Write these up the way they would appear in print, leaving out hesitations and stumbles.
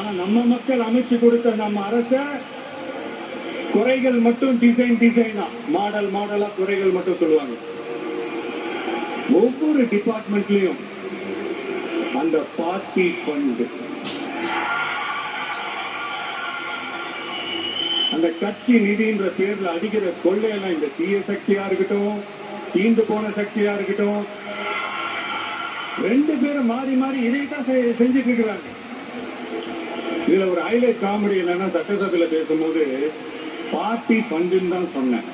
ஆனா நம்ம மக்கள் அமைச்சு கொடுத்த நம்ம அரச குறைகள் மட்டும் டிசைனா மாடலா குறைகள் மட்டும் சொல்லுவாங்க. ஒவ்வொரு டிபார்ட்மெண்ட்லயும் அந்த பார்ட்டி ஃபண்ட், அந்த கட்சி நிதின்ற பேர்ல அடிக்கிற கொள்ளையெல்லாம் இந்த தீய சக்தியா இருக்கட்டும், தீந்து போன சக்தியா இருக்கட்டும், ரெண்டு பேரும் மாறி மாறி இதைத்தான் செஞ்சுட்டு இருக்கிறாங்க. இதுல ஒரு ஹைலைட் காமெடி என்னன்னா, சட்டசபையில பேசும்போது பார்ட்டி ஃபண்டுன்னு தான் சொன்னேன்.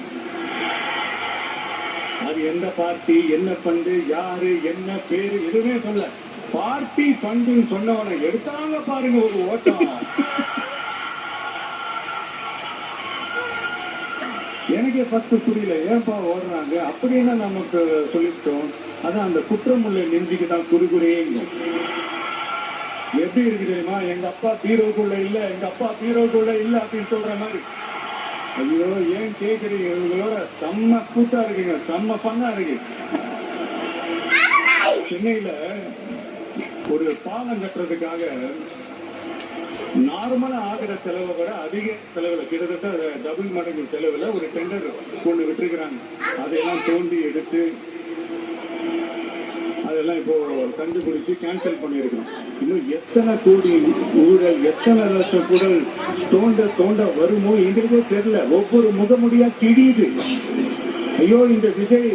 அது எந்த பார்ட்டி, என்ன ஃபண்டு, யாரு, என்ன பேரு எதுவுமே சொல்ல. பார்ட்டி ஃபண்டுன்னு சொன்னவனை எடுத்தாங்க பாருங்க ஒரு ஓட்டம். எனக்கு ஃபர்ஸ்ட் புரியல, ஏன்பா ஓடுறாங்க அப்படின்னு நமக்கு சொல்லிட்டோம். அதான் அந்த குற்றம் உள்ள நெஞ்சுக்கு தான் குறுகுறையேங்க. எப்படி இருக்கு தெரியுமா, எங்க அப்பா பீரோக்குள்ள இல்ல, எங்க அப்பா பீரோக்குள்ள இல்ல அப்படின்னு சொல்ற மாதிரி. ஐயோ ஏன் கேக்குறீங்க, இவங்களோட செம்ம கூத்தா இருக்குங்க, செம்ம பண்ணா இருக்கு. சென்னையில ஒரு பாலம் கட்டுறதுக்காக நார்மலா ஆகிற செலவை விட அதிக செலவுல, கிட்டத்தட்ட டபுள் மடங்கு செலவுல ஒரு டெண்டர் கொண்டு விட்டுருக்கிறாங்க. அதையெல்லாம் தோண்டி எடுத்து அதெல்லாம் இப்போ கண்டுபிடிச்சு கேன்சல் பண்ணிருக்கோம். இன்னும் எத்தனை கோடி ஊழல், எத்தனை லட்சம் குடல் தோண்ட வருமோ எங்களுக்கே தெரியல. ஒவ்வொரு முகமுடியா கிழியுது. ஐயோ இந்த விஜய்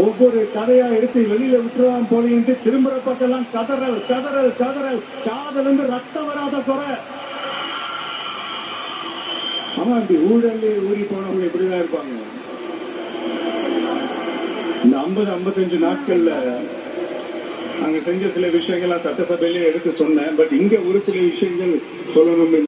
ஒவ்வொரு கதையா எடுத்து வெளியில விட்டுருவான் போல திரும்புற பக்கெல்லாம் கதறல் கதறல் கதறல், காதல் இருந்து ரத்தம் வராத குறை. ஆமா, அப்படி ஊழல் ஊறி போனவங்க இப்படிதான் இருப்பாங்க. இந்த 50-55 நாட்கள்ல அங்க செஞ்ச சில விஷயங்கள் சட்டசபையிலே எடுத்து சொன்னேன். பட் இங்க ஒரு சில விஷயங்கள் சொல்லணும்.